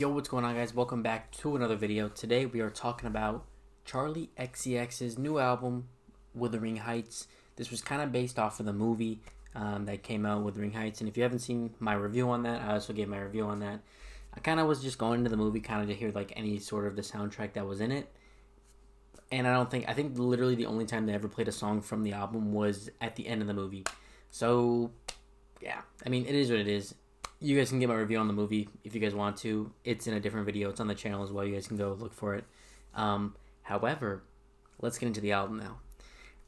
Yo, what's going on, guys? Welcome back to another video. Today we are talking about Charli xcx's new album, Wuthering Heights. This was kind of based off of the movie that came out, Wuthering Heights. And if you haven't seen my review on that, I also gave my review on that. I kind of was just going into the movie kind of to hear like any sort of the soundtrack that was in it. And I think literally the only time they ever played a song from the album was at the end of the movie. So, yeah, I mean, it is what it is. You guys can get my review on the movie if you guys want to. It's in a different video. It's on the channel as well. You guys can go look for it. However, let's get into the album now.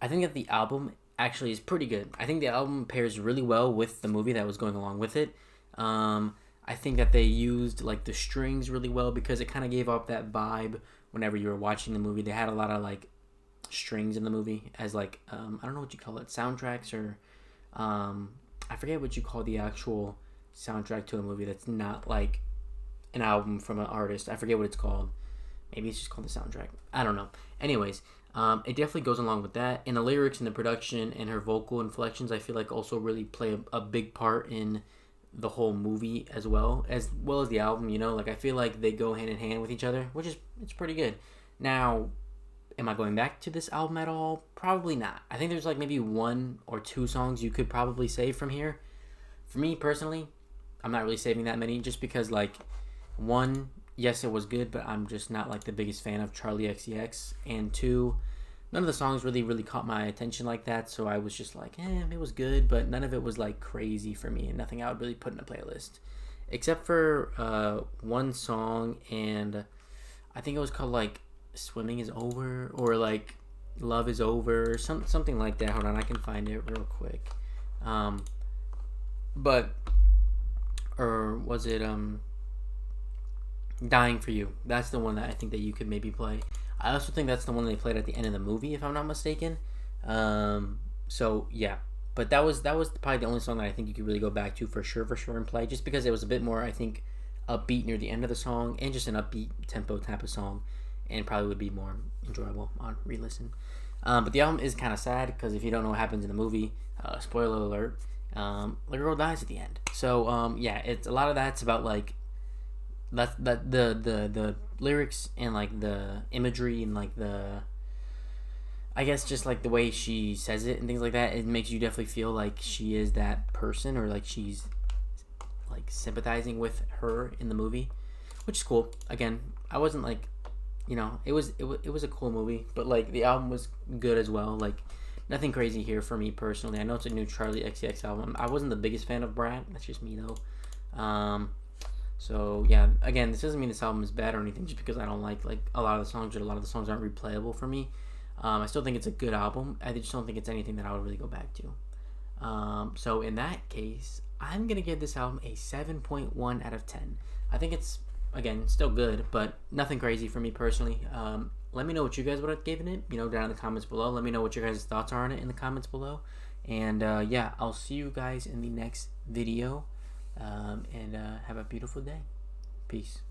I think that the album actually is pretty good. I think the album pairs really well with the movie that was going along with it. I think that they used like the strings really well because it kind of gave off that vibe whenever you were watching the movie. They had a lot of like strings in the movie as like I don't know what you call it, soundtracks, or I forget what you call the actual soundtrack to a movie that's not like an album from an artist. I forget what it's called. Maybe it's just called the soundtrack. I don't know. Anyways, it definitely goes along with that. And the lyrics and the production and her vocal inflections, I feel like also really play a big part in the whole movie as well as the album. You know, like I feel like they go hand in hand with each other, which is it's pretty good. Now, am I going back to this album at all? Probably not. I think there's like maybe one or two songs you could probably save from here. For me personally, I'm not really saving that many just because, like, one, yes, it was good, but I'm just not, like, the biggest fan of Charli xcx. And two, none of the songs really caught my attention like that, so I was just like, it was good, but none of it was, like, crazy for me and nothing I would really put in a playlist. Except for one song, and I think it was called, like, Swimming is Over, or, like, Love is Over, or something like that. Hold on, I can find it real quick. Or was it Dying for You? That's the one that I think that you could maybe play. I also think that's the one they played at the end of the movie, if I'm not mistaken. So yeah, but that was probably the only song that I think you could really go back to for sure and play, just because it was a bit more, I think, upbeat near the end of the song, and just an upbeat tempo type of song, and probably would be more enjoyable on re-listen. But the album is kind of sad because if you don't know what happens in the movie, spoiler alert, the girl dies at the end. So yeah, it's a lot of that's about like the lyrics and like the imagery and like the, I guess, just like the way she says it and things like that. It makes you definitely feel like she is that person, or like she's like sympathizing with her in the movie, which is cool. Again, I wasn't like, you know, it was a cool movie, but like the album was good as well. Like, nothing crazy here for me personally. I know it's a new Charli xcx album. I wasn't the biggest fan of Brad. That's just me though. So yeah, again, this doesn't mean this album is bad or anything, just because I don't like a lot of the songs, or a lot of the songs aren't replayable for me. I still think it's a good album. I just don't think it's anything that I would really go back to. So in that case, I'm gonna give this album a 7.1 out of 10. I think it's, again, still good, but nothing crazy for me personally. Let me know what you guys would have given it, you know, down in the comments below. Let me know what your guys' thoughts are on it in the comments below. And yeah, I'll see you guys in the next video. And have a beautiful day. Peace.